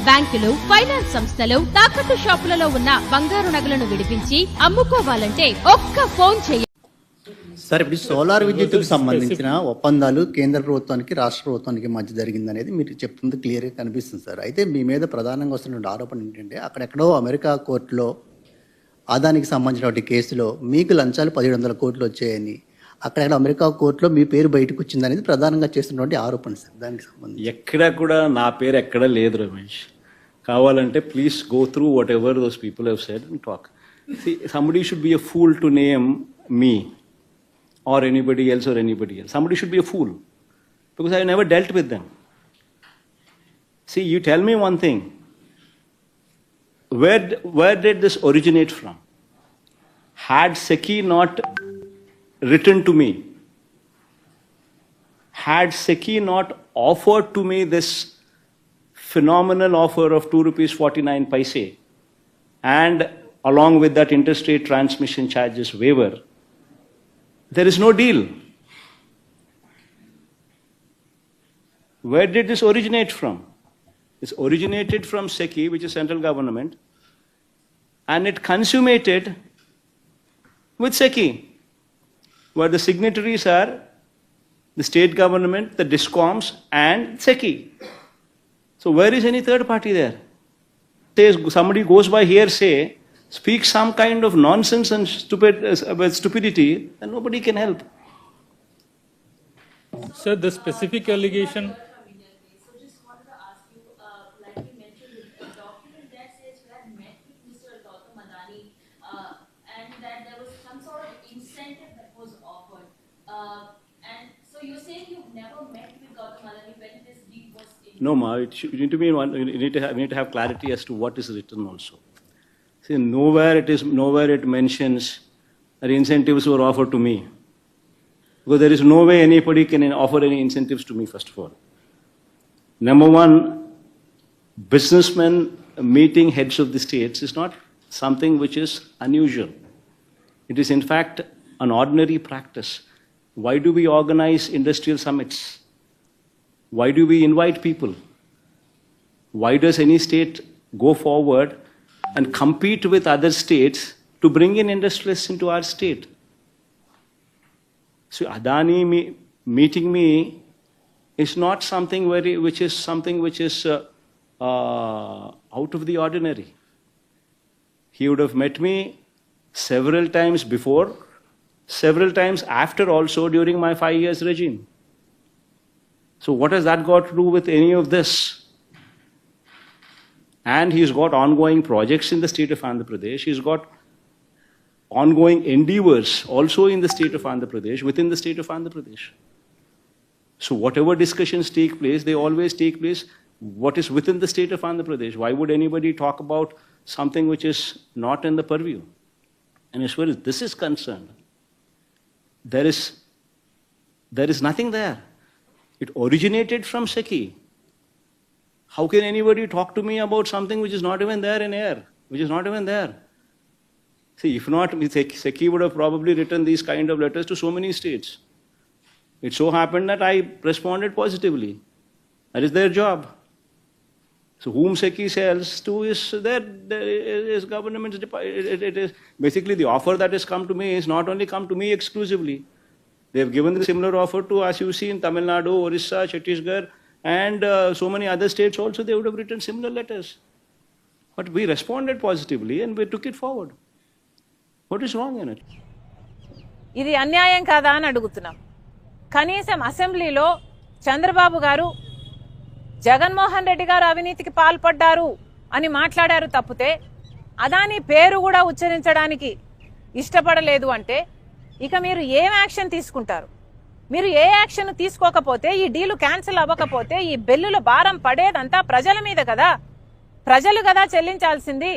బ్యాంకులు, ఫైనాన్స్ సంస్థలు, తాకట్టు షాపులలో ఉన్న బంగారు నగలను విడిపించి అమ్ముకోవాలంటే ఒక్క ఫోన్ చేయండి. సార్, ఇప్పుడు సోలార్ విద్యుత్తుకు సంబంధించిన ఒప్పందాలు కేంద్ర ప్రభుత్వానికి రాష్ట్ర ప్రభుత్వానికి మధ్య జరిగిందనేది మీరు చెప్తుంది క్లియర్గా కనిపిస్తుంది సార్. అయితే మీ మీద ప్రధానంగా వస్తున్న ఆరోపణ ఏంటంటే అక్కడెక్కడో అమెరికా కోర్టులో అదానికి సంబంధించిన కేసులో మీకు లంచాలు 1700 కోట్లు వచ్చాయని, అక్కడ అమెరికా కోర్టులో మీ పేరు బయటకు వచ్చిందనేది ప్రధానంగా చేస్తున్నటువంటి ఆరోపణ సార్. దానికి సంబంధించి ఎక్కడ కూడా నా పేరు ఎక్కడ లేదు రమేష్. కావాలంటే please go through what ever those people have said and talk. Somebody should be a fool to name me or anybody else. Somebody should be a fool because I never dealt with them. See, you tell me one thing. Where did this originate from? Had SECI not written to me, had SECI not offered to me this phenomenal offer of ₹2.49 and along with that interstate transmission charges waiver, there is no deal. Where did this originate from? This originated from SECI, which is central government, and it consummated with SECI, where the signatories are the state government, the DISCOMs, and SECI. So where is any third party there? Somebody goes by hearsay, speaks some kind of nonsense and stupidity, and nobody can help. Sir, the specific allegation. So just wanted to ask you, like you mentioned, a document that says you had met with Mr. Gautam Adani and that there was some sort of incentive that was offered. And so you're saying you've never met with Gautam Adani when this deal was in? No, Ma, we need to have clarity as to what is written also. See, nowhere it mentions that incentives were offered to me. Because there is no way anybody can offer any incentives to me, first of all. Number one, businessmen meeting heads of the states is not something which is unusual. It is in fact an ordinary practice. Why do we organize industrial summits? Why do we invite people? Why does any state go forward and compete with other states to bring in industrialists into our state? So Adani meeting me is not something which is out of the ordinary. He would have met me several times before, several times after also during my 5 years regime. So what has that got to do with any of this? And he's got ongoing projects in the state of Andhra Pradesh. He's got ongoing endeavors also in the state of Andhra Pradesh, within the state of Andhra Pradesh. So whatever discussions take place, they always take place what is within the state of Andhra Pradesh. Why would anybody talk about something which is not in the purview? And as far as this is concerned, there is nothing there. It originated from SECI. How can anybody talk to me about something which is not even there in air, which is not even there? See, if not, SECI would have probably written these kind of letters to so many states. It so happened that I responded positively. That is their job. So whom SECI sells to is government's. It is basically the offer that has come to me is not only come to me exclusively. They have given the similar offer to, as you see, in Tamil Nadu, Orissa, Chhattisgarh, and so many other states also. They would have written similar letters. But we responded positively and we took it forward. What is wrong in it? ఇది అన్యాయం కాదా అని అడుగుతున్నాం. కనీసం అసెంబ్లీలో చంద్రబాబు గారు జగన్మోహన్ రెడ్డి గారు అవినీతికి పాల్పడ్డారు అని మాట్లాడారు తప్పితే అదాని పేరు కూడా ఉచ్చరించడానికి ఇష్టపడలేదు అంటే ఇక మీరు ఏం యాక్షన్ తీసుకుంటారు? మీరు ఏ యాక్షన్ తీసుకోకపోతే, ఈ డీలు క్యాన్సిల్ అవ్వకపోతే ఈ బిల్లుల భారం పడేదంతా ప్రజల మీద కదా, ప్రజలు కదా చెల్లించాల్సింది.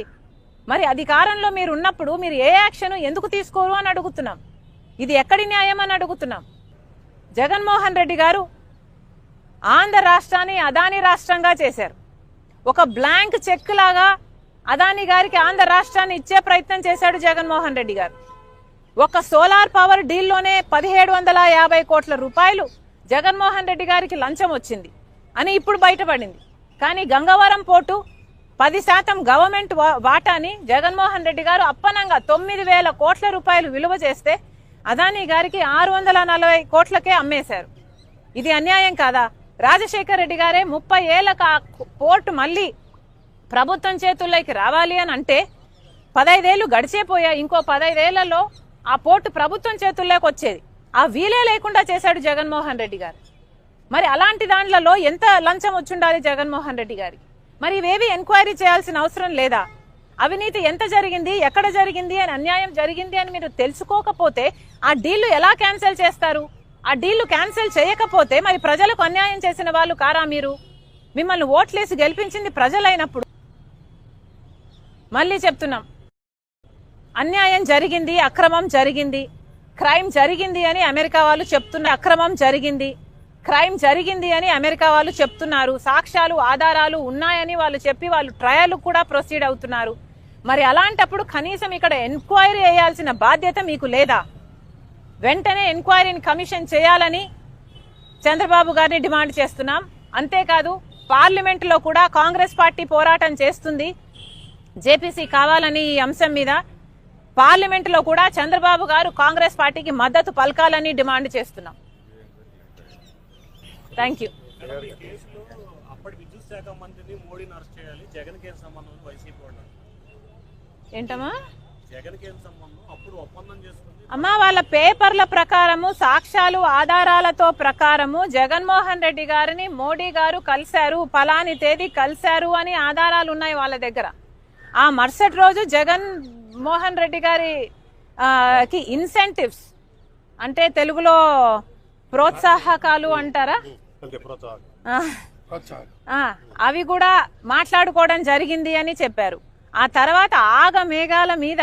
మరి అధికారంలో మీరు ఉన్నప్పుడు మీరు ఏ యాక్షన్ ఎందుకు తీసుకోరు అని అడుగుతున్నాం. ఇది ఎక్కడి న్యాయం అని అడుగుతున్నాం. జగన్మోహన్ రెడ్డి గారు ఆంధ్ర రాష్ట్రాన్ని అదాని రాష్ట్రంగా చేశారు. ఒక బ్లాంక్ చెక్ లాగా అదాని గారికి ఆంధ్ర రాష్ట్రాన్ని ఇచ్చే ప్రయత్నం చేశాడు జగన్మోహన్ రెడ్డి గారు. ఒక సోలార్ పవర్ డీల్లోనే 1750 కోట్ల రూపాయలు జగన్మోహన్ రెడ్డి గారికి లంచం వచ్చింది అని ఇప్పుడు బయటపడింది. కానీ గంగవరం పోర్టు 10% గవర్నమెంట్ వాటాని జగన్మోహన్ రెడ్డి గారు అప్పనంగా 9,000 కోట్ల రూపాయలు విలువ చేస్తే అదానీ గారికి 640 కోట్లకే అమ్మేశారు. ఇది అన్యాయం కాదా? రాజశేఖర రెడ్డి గారే 30 ఏళ్లకు ఆ పోర్టు మళ్ళీ ప్రభుత్వం చేతుల్లోకి రావాలి అని అంటే 15 ఏళ్లు గడిచేపోయా. ఇంకో 15 ఏళ్లలో ఆ పోర్టు ప్రభుత్వం చేతుల్లోకి వచ్చేది. ఆ వీలే లేకుండా చేశాడు జగన్మోహన్ రెడ్డి గారు. మరి అలాంటి దాంట్లో ఎంత లంచం వచ్చుండాలి జగన్మోహన్ రెడ్డి గారికి? మరి ఇవేవి ఎంక్వైరీ చేయాల్సిన అవసరం లేదా? అవినీతి ఎంత జరిగింది, ఎక్కడ జరిగింది అని, అన్యాయం జరిగింది అని మీరు తెలుసుకోకపోతే ఆ డీళ్లు ఎలా క్యాన్సిల్ చేస్తారు? ఆ డీళ్లు క్యాన్సిల్ చేయకపోతే మరి ప్రజలకు అన్యాయం చేసిన వాళ్ళు కారా మీరు? మిమ్మల్ని ఓట్లేసి గెలిపించింది ప్రజలైనప్పుడు. మళ్ళీ చెప్తున్నాం, అన్యాయం జరిగింది, అక్రమం జరిగింది, క్రైమ్ జరిగింది అని అమెరికా వాళ్ళు చెప్తున్నారు. అక్రమం జరిగింది, క్రైమ్ జరిగింది అని అమెరికా వాళ్ళు చెప్తున్నారు. సాక్ష్యాలు, ఆధారాలు ఉన్నాయని వాళ్ళు చెప్పి వాళ్ళు ట్రయల్ కూడా ప్రొసీడ్ అవుతున్నారు. మరి అలాంటప్పుడు కనీసం ఇక్కడ ఎంక్వైరీ చేయాల్సిన బాధ్యత మీకు లేదా? వెంటనే ఎంక్వైరీని కమిషన్ చేయాలని చంద్రబాబు గారిని డిమాండ్ చేస్తున్నాం. అంతేకాదు పార్లమెంటులో కూడా కాంగ్రెస్ పార్టీ పోరాటం చేస్తుంది జేపీసీ కావాలని ఈ అంశం మీద. పార్లమెంటులో కూడా చంద్రబాబు గారు కాంగ్రెస్ పార్టీకి మద్దతు పలకాలని డిమాండ్ చేస్తున్నాం. Thank you. ఏంటమ్మా అమ్మా, వాళ్ళ పేపర్ల ప్రకారము, సాక్ష్యాలు, ఆధారాలతో ప్రకారము జగన్మోహన్ రెడ్డి గారిని మోడీ గారు కలిశారు, ఫలాని తేదీ కలిశారు అని ఆధారాలు ఉన్నాయి వాళ్ళ దగ్గర. ఆ మరుసటి రోజు జగన్మోహన్ రెడ్డి గారికి ఇన్సెంటివ్స్ అంటే తెలుగులో ప్రోత్సాహకాలు అంటారా, అవి కూడా మాట్లాడుకోవడం జరిగింది అని చెప్పారు. ఆ తర్వాత ఆగమేఘాల మీద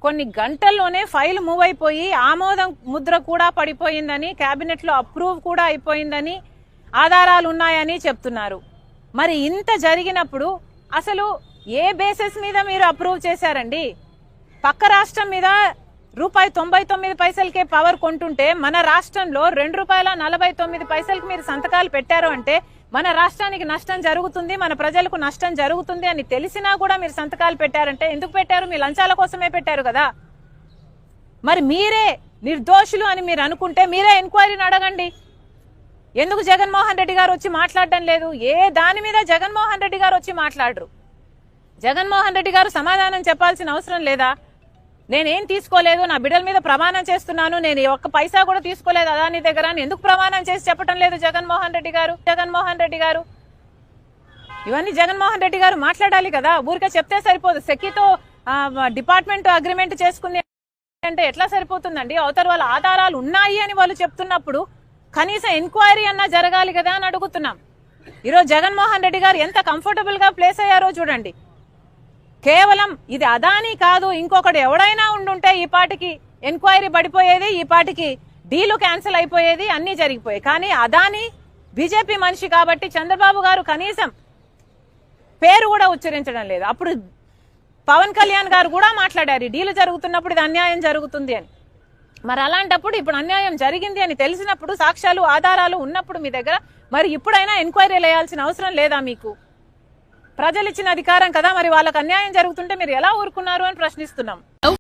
కొన్ని గంటల్లోనే ఫైల్ మూవ్ అయిపోయి ఆమోదం ముద్ర కూడా పడిపోయిందని, కేబినెట్ లో అప్రూవ్ కూడా అయిపోయిందని ఆధారాలు ఉన్నాయని చెప్తున్నారు. మరి ఇంత జరిగినప్పుడు అసలు ఏ బేసిస్ మీద మీరు అప్రూవ్ చేశారండి? పక్క రాష్ట్రం మీద ₹99 పవర్ కొంటుంటే మన రాష్ట్రంలో ₹2.49 మీరు సంతకాలు పెట్టారు అంటే మన రాష్ట్రానికి నష్టం జరుగుతుంది, మన ప్రజలకు నష్టం జరుగుతుంది అని తెలిసినా కూడా మీరు సంతకాలు పెట్టారంటే ఎందుకు పెట్టారు? మీ లంచాల కోసమే పెట్టారు కదా. మరి మీరే నిర్దోషులు అని మీరు అనుకుంటే మీరే ఎంక్వైరీని అడగండి. ఎందుకు జగన్మోహన్ రెడ్డి గారు వచ్చి మాట్లాడడం లేదు? ఏ దాని మీద జగన్మోహన్ రెడ్డి గారు వచ్చి మాట్లాడరు? జగన్మోహన్ రెడ్డి గారు సమాధానం చెప్పాల్సిన అవసరం లేదా? నేనేం తీసుకోలేదు, నా బిడ్డల మీద ప్రమాణం చేస్తున్నాను, నేను ఒక్క పైసా కూడా తీసుకోలేదు అదాని దగ్గర అని ఎందుకు ప్రమాణం చేసి చెప్పడం లేదు జగన్మోహన్ రెడ్డి గారు? ఇవన్నీ జగన్మోహన్ రెడ్డి గారు మాట్లాడాలి కదా. ఊరికే చెప్తే సరిపోదు. సెక్కితో డిపార్ట్మెంట్ అగ్రిమెంట్ చేసుకుంది అంటే ఎట్లా సరిపోతుందండి? అవతల వాళ్ళ ఆధారాలు ఉన్నాయి అని వాళ్ళు చెప్తున్నప్పుడు కనీసం ఎంక్వైరీ అన్నా జరగాలి కదా అని అడుగుతున్నాం. ఈరోజు జగన్మోహన్ రెడ్డి గారు ఎంత కంఫర్టబుల్ గా ప్లేస్ అయ్యారో చూడండి. కేవలం ఇది అదానీ కాదు, ఇంకొకటి ఎవడైనా ఉండుంటే ఈ పాటికి ఎంక్వైరీ పడిపోయేది, ఈ పాటికి డీలు క్యాన్సిల్ అయిపోయేది, అన్ని జరిగిపోయాయి. కానీ అదానీ బీజేపీ మనిషి కాబట్టి చంద్రబాబు గారు కనీసం పేరు కూడా ఉచ్చరించడం లేదు. అప్పుడు పవన్ కళ్యాణ్ గారు కూడా మాట్లాడారు డీలు జరుగుతున్నప్పుడు ఇది అన్యాయం జరుగుతుంది అని. మరి అలాంటప్పుడు ఇప్పుడు అన్యాయం జరిగింది అని తెలిసినప్పుడు, సాక్ష్యాలు, ఆధారాలు ఉన్నప్పుడు మీ దగ్గర, మరి ఇప్పుడైనా ఎంక్వైరీలు వేయాల్సిన అవసరం లేదా మీకు? ప్రజలు ఇచ్చిన అధికారం కదా, మరి వాళ్ళకి అన్యాయం జరుగుతుంటే మీరు ఎలా ఊరుకున్నారు అని ప్రశ్నిస్తున్నాం.